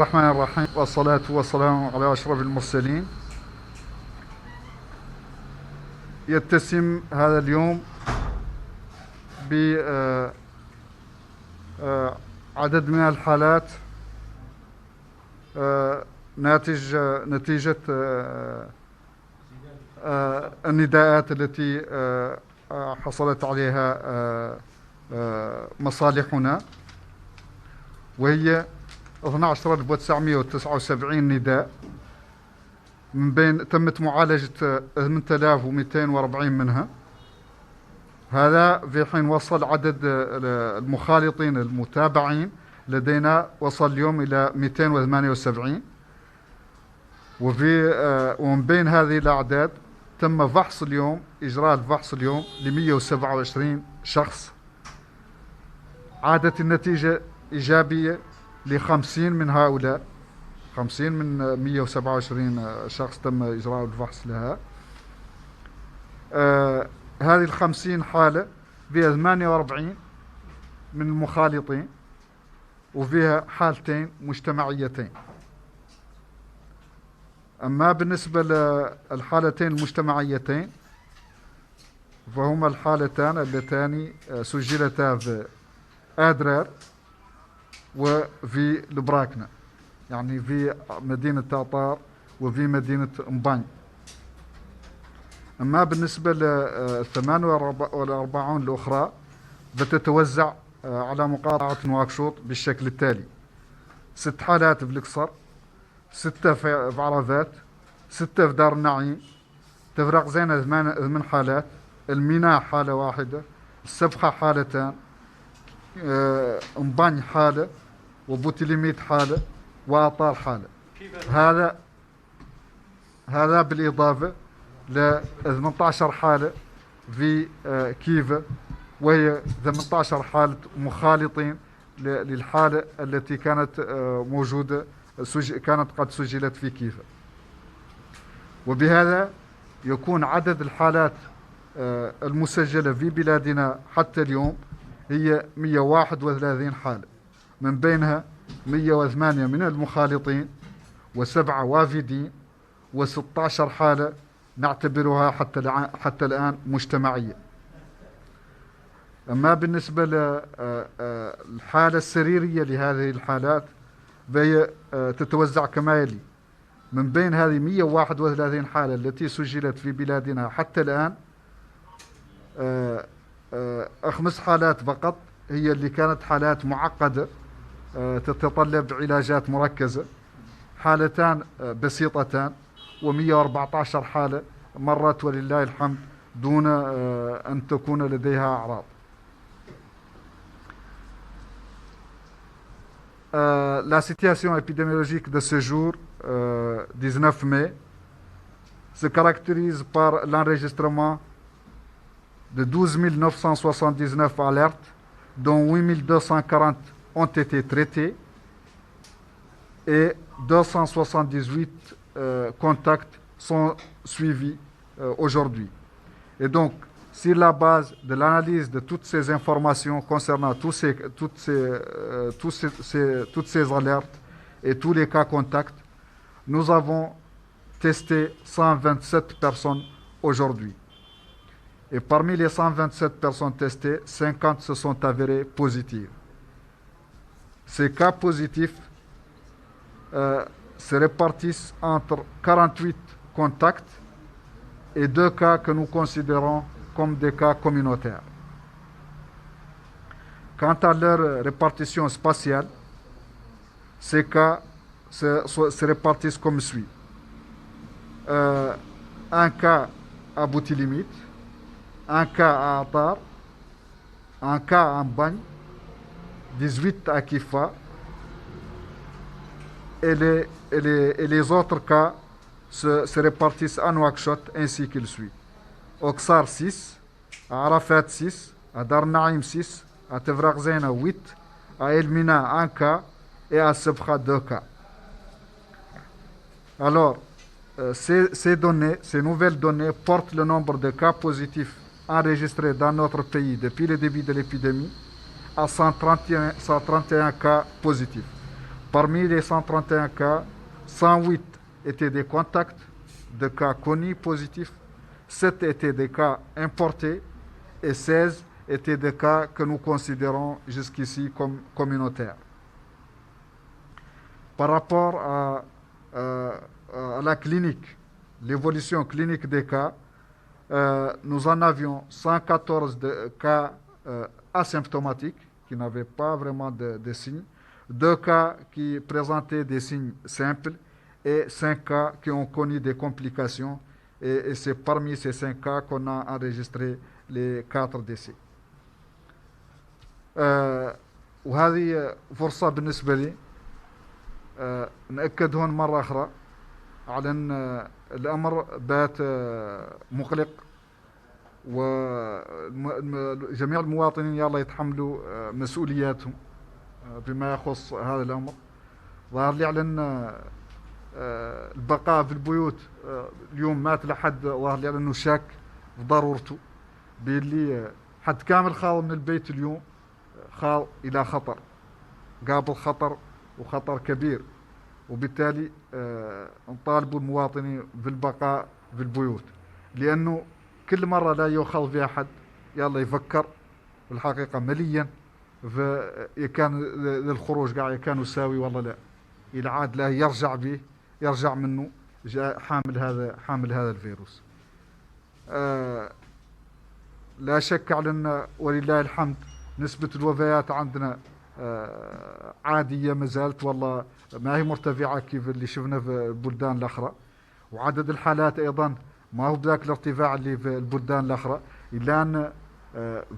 الرحمن الرحيم والصلاة والسلام على أشرف المرسلين. يتسم هذا اليوم بعدد من الحالات نتيجة النداءات التي حصلت عليها مصالحنا، وهي 12979 نداء، من بين تمت معالجة 8240 منها. هذا في حين وصل عدد المخالطين المتابعين لدينا وصل اليوم إلى 278. ومن بين هذه الأعداد تم فحص اليوم، إجراء الفحص اليوم ل 127 شخص. عادت النتيجة إيجابية ل50 من هؤلاء، 50 من 127 شخص تم إجراء الفحص لها. هذه 50 حالة فيها 48 من المخالطين، وفيها حالتين مجتمعيتين. أما بالنسبة للحالتين المجتمعيتين فهما الحالتان اللتان سجلتا في آدرار وفي البراكنة، يعني في مدينة تاطار وفي مدينة مباني. أما بالنسبة ل 48 الأخرى بتتوزع على مقاطعة نواكشوط بالشكل التالي: 6 حالات في القصر، 6 في عرفات، 6 في دار النعيم، تفرق زينة 8 حالات، الميناء حالة واحدة، السبخة حالتان، مباني حالة، وبوتليميت حالة، وآطار حالة. هذا بالإضافة ل 18 حالة في كيفا، وهي 18 حالة مخالطين للحالة التي كانت موجودة، كانت قد سجلت في كيفا. وبهذا يكون عدد الحالات المسجلة في بلادنا حتى اليوم هي 131 حالة، من بينها 108 من المخالطين، و7 وافدين، و16 حالة نعتبرها حتى الآن مجتمعية. أما بالنسبة للحالة السريرية لهذه الحالات فهي تتوزع كما يلي: من بين هذه 131 حالة التي سجلت في بلادنا حتى الآن، 5 حالات فقط هي اللي كانت حالات معقدة تتطلب علاجات مركزة، حالتان بسيطتان، و114 حالة مرت ولله الحمد دون أن تكون لديها أعراض. La situation épidémiologique de ce jour, 19 mai, se caractérise par l'enregistrement de 12 979 alertes, dont 8 240 ont été traitées et 278 contacts sont suivis aujourd'hui. Et donc, sur la base de l'analyse de toutes ces informations concernant toutes ces alertes et tous les cas contacts, nous avons testé 127 personnes aujourd'hui. Et parmi les 127 personnes testées, 50 se sont avérées positives. Ces cas positifs se répartissent entre 48 contacts et 2 cas que nous considérons comme des cas communautaires. Quant à leur répartition spatiale, ces cas se répartissent comme suit. Un cas à Boutilimit, un cas à Atar, un cas à Mbagne, 18 à Kifa, et les autres cas se répartissent à Nouakchott ainsi qu'il suit. Oksar 6, à Arafat 6, à Dar Naïm 6, à Tevrak Zena 8, à Elmina 1 cas et à Sebkha 2 cas. Alors, ces nouvelles données portent le nombre de cas positifs enregistrés dans notre pays depuis le début de l'épidémie à 131 cas positifs. Parmi les 131 cas, 108 étaient des contacts de cas connus positifs, 7 étaient des cas importés et 16 étaient des cas que nous considérons jusqu'ici comme communautaires. Par rapport à la clinique, l'évolution clinique des cas, nous en avions 114 cas asymptomatiques qui n'avaient pas vraiment de signes, 2 cas qui présentaient des signes simples et 5 cas qui ont connu des complications. Et c'est parmi ces 5 cas qu'on a enregistré les 4 décès. وهذه فرصة بالنسبة لي نأكد هون مرة أخرى على أن الأمر بات مقلق، وجميع المواطنين يلا يتحملوا مسؤولياتهم بما يخص هذا الأمر. ظهر لي على أن البقاء في البيوت اليوم مات لحد ظهر لي على أنه شاك في ضرورته، باللي حد كامل خال من البيت اليوم خال إلى خطر، قابل خطر وخطر كبير، وبالتالي نطالب المواطنين بالبقاء في البيوت، لأنه كل مرة لا يؤخذ فيها حد يلا يفكر بالحقيقة مليا كان للخروج قاعد كان يساوي والله لا، إلى عاد لا يرجع به يرجع منه جاء حامل هذا الفيروس. لا شك على أن ولله الحمد نسبة الوفيات عندنا عادية ما زالت، والله ما هي مرتفعة كيف اللي شفنا في البلدان الأخرى، وعدد الحالات أيضا ما هو بذاك الارتفاع اللي في البلدان الأخرى، إلا أن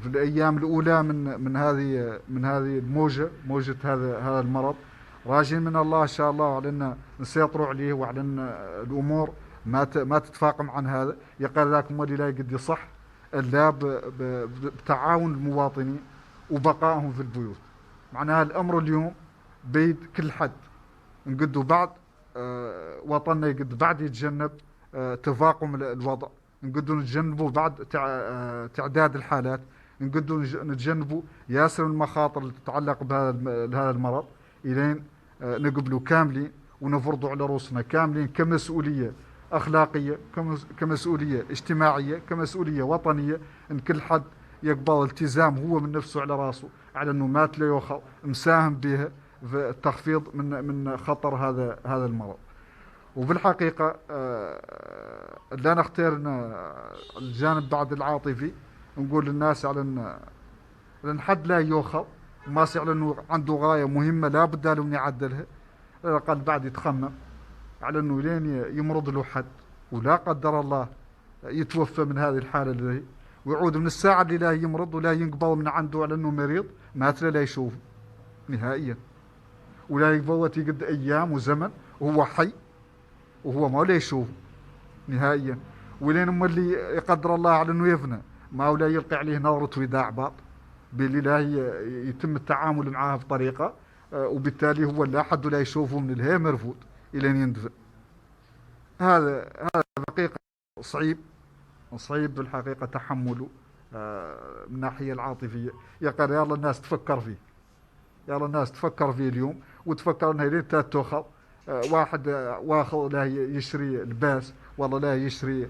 في الأيام الأولى من هذه موجة هذا المرض راجين من الله إن شاء الله على أن نسيطروا عليه، وعلى أن الأمور ما تتفاقم عن هذا. يقال ذاك مولي لا يقدي صح إلا بتعاون المواطنين وبقائهم في البيوت. معناها الأمر اليوم بيد كل حد نقدوا بعد وطننا يقد بعد يتجنب تفاقم الوضع، نقدوا نتجنبوا بعد تعداد الحالات، نقدوا نتجنبوا ياسر المخاطر اللي تتعلق بهذا المرض، إلين نقبلوا كاملين ونفرضوا على رؤوسنا كاملين كمسؤولية أخلاقية، كمسؤولية اجتماعية، كمسؤولية وطنية، إن كل حد يقبل التزام هو من نفسه على راسه على أنه مات لا يؤخذ مساهم به في التخفيض من خطر هذا المرض. وبالحقيقة لا نختار الجانب بعد العاطفي، نقول للناس على أن حد لا يؤخذ ما على أنه عنده غاية مهمة لا بد له أن يعدلها، قال بعد يتخمم على أنه لين يمرض له حد ولا قدر الله يتوفى من هذه الحالة اللي ويعود من الساعة اللي لا يمرض ولا ينقبض من عنده على أنه مريض مات لا يشوف نهائيا، ولا يفوت يقد أيام وزمن وهو حي وهو ما لا يشوف نهائيا، ولين أما اللي يقدر الله على أنه يفنى ما ولا يلقي عليه نظرة وداع بعض باللي لا يتم التعامل معها بطريقة، وبالتالي هو لا أحد لا يشوفه من الهي مرفوض إلى أن يندفن. هذا حقيقة صعيب بالحقيقة تحمله من الناحية العاطفية. يقال يلا الناس تفكر فيه اليوم، وتفكر انها لين تاخذ واحد واخذ لا يشري لباس، والله لا يشري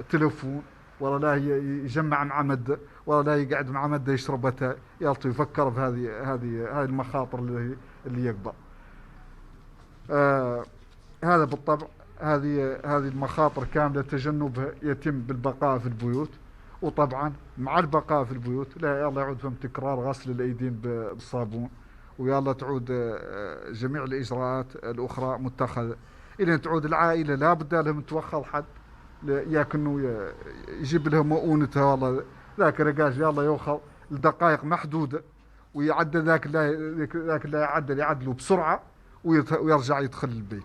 تلفون، والله لا يجمع مع مده، والله لا يقعد مع مده يشرب اتاي، يلا يفكر في هذه المخاطر اللي يقبل. هذا بالطبع هذه المخاطر كاملة تجنبها يتم بالبقاء في البيوت، وطبعا مع البقاء في البيوت لا يلا يعود فهم تكرار غسل الأيدين بالصابون، ويلا تعود جميع الإجراءات الأخرى متخذة، إلى تعود العائلة لا بد لهم توخذ حد ياكنوا يجيب لهم مؤونتها، والله ذاك رجاج يلا يأخذ لدقائق محدودة ويعدل ذاك لا يعدلوا بسرعة ويرجع يدخل البيت،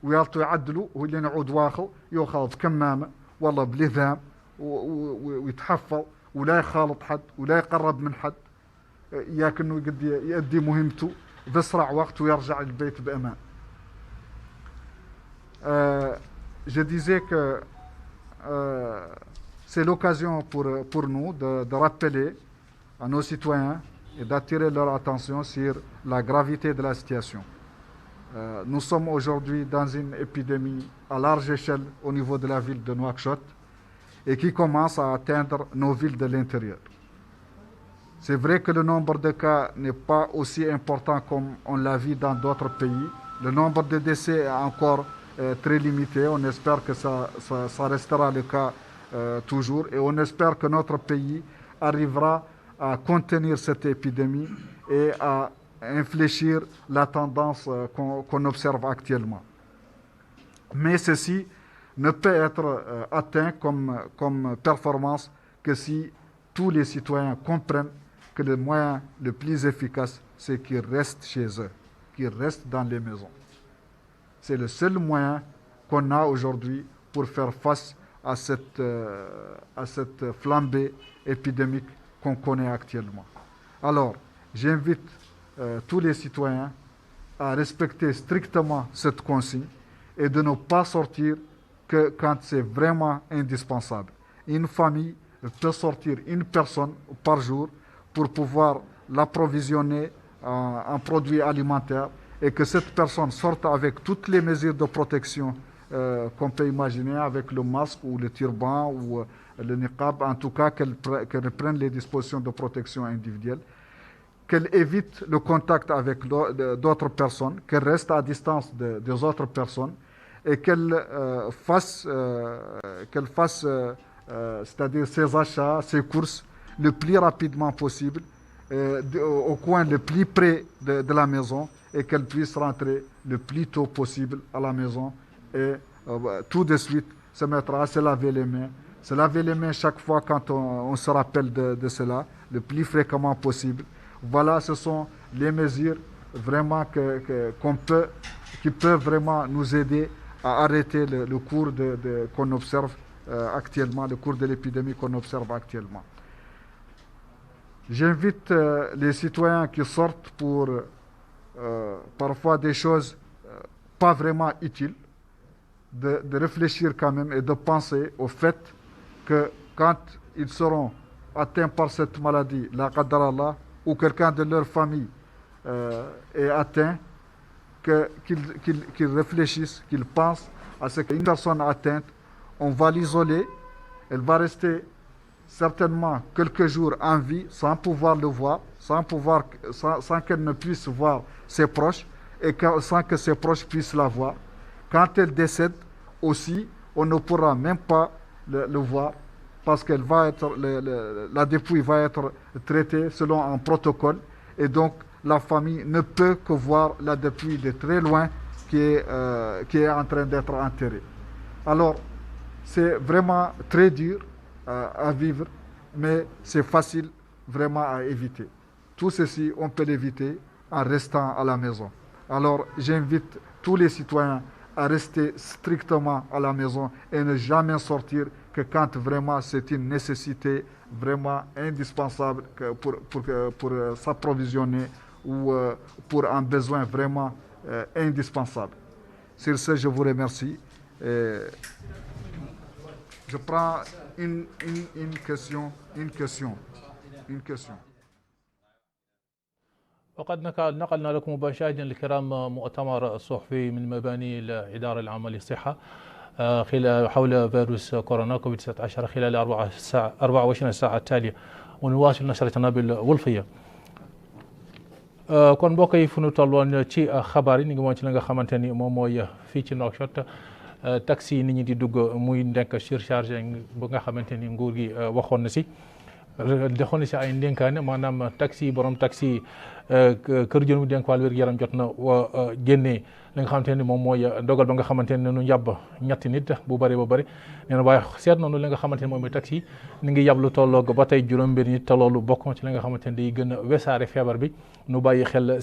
ويالطوا يعدلوا هو اللي نعود واخذ يأخذ بكمامة والله بلثام ويتحفظ ولا يخالط حد ولا يقرب من حد، ياكنه يؤدي مهمته بأسرع وقت ويرجع البيت بأمان. Je disais que c'est l'occasion pour nous de rappeler à nos citoyens et d'attirer leur attention sur la gravité de la situation. Nous sommes aujourd'hui dans une épidémie à large échelle au niveau de la ville de Nouakchott et qui commence à atteindre nos villes de l'intérieur. C'est vrai que le nombre de cas n'est pas aussi important comme on l'a vu dans d'autres pays. Le nombre de décès est encore très limité. On espère que ça restera le cas toujours. Et on espère que notre pays arrivera à contenir cette épidémie et à infléchir la tendance qu'on observe actuellement. Mais ceci ne peut être atteint comme performance que si tous les citoyens comprennent que le moyen le plus efficace, c'est qu'ils restent chez eux, qu'ils restent dans les maisons. C'est le seul moyen qu'on a aujourd'hui pour faire face à cette flambée épidémique qu'on connaît actuellement. Alors, j'invite tous les citoyens à respecter strictement cette consigne et de ne pas sortir que quand c'est vraiment indispensable. Une famille peut sortir une personne par jour pour pouvoir l'approvisionner en produits alimentaires et que cette personne sorte avec toutes les mesures de protection qu'on peut imaginer, avec le masque ou le turban ou le niqab, en tout cas qu'elle prenne les dispositions de protection individuelle, qu'elle évite le contact avec d'autres personnes, qu'elle reste à distance des autres personnes et qu'elle fasse c'est-à-dire ses achats, ses courses le plus rapidement possible, au coin le plus près de la maison, et qu'elle puisse rentrer le plus tôt possible à la maison et tout de suite se mettre à se laver les mains. Se laver les mains chaque fois quand on se rappelle de cela, le plus fréquemment possible. Voilà, ce sont les mesures vraiment qui peuvent vraiment nous aider à arrêter le cours qu'on observe actuellement, le cours de l'épidémie qu'on observe actuellement. J'invite les citoyens qui sortent pour parfois des choses pas vraiment utiles, de réfléchir quand même et de penser au fait que quand ils seront atteints par cette maladie, la qadar Allah, ou quelqu'un de leur famille est atteint, qu'ils réfléchissent, qu'ils pensent à ce qu'une personne atteinte, on va l'isoler, elle va rester certainement quelques jours en vie sans pouvoir le voir, sans qu'elle ne puisse voir ses proches et sans que ses proches puissent la voir. Quand elle décède aussi, on ne pourra même pas le voir parce qu'elle va être, la dépouille va être traitée selon un protocole et donc la famille ne peut que voir la dépouille de très loin qui est en train d'être enterrée. Alors, c'est vraiment très dur à vivre, mais c'est facile vraiment à éviter. Tout ceci, on peut l'éviter en restant à la maison. Alors, j'invite tous les citoyens à rester strictement à la maison et ne jamais sortir que quand vraiment c'est une nécessité vraiment indispensable pour s'approvisionner ou pour un besoin vraiment indispensable. Sur ce, je vous remercie. Je prends une question. وقد نقلنا لكم مشاهدينا الكرام مؤتمر صحفي من مباني الإدارة العامة للصحة حول فيروس كورونا كوفيد 19 خلال 24 ساعة التالية ونواصل نشرتنا بالولفية. kon mbokk yi fu nu tolloon ci xabaar yi ñu ngi woon ci la nga xamante ni moom mooy fii ci Nouakchott taxi yi nit ñi di dugg muy nekk surchargé bu nga xamante ni nguur gi waxoon na si dexoon na si ay ndénkaane maanaam taxi borom taxi kër jën mu dénk wàllu wér-gu-yaram jot na génnee li nga xamante ni moom mooy dogal ba nga xamante ne nu yàbb ñetti nit bu bëri ba bëri nee na waaye seet noonu li nga xamante ni moom mooy taxi ni ngi yàb lu tolloog ba tey juróom-benn nit te loolu bokk ci li nga xamante ni day gën a wesaare feebar bi nu bàyyi xel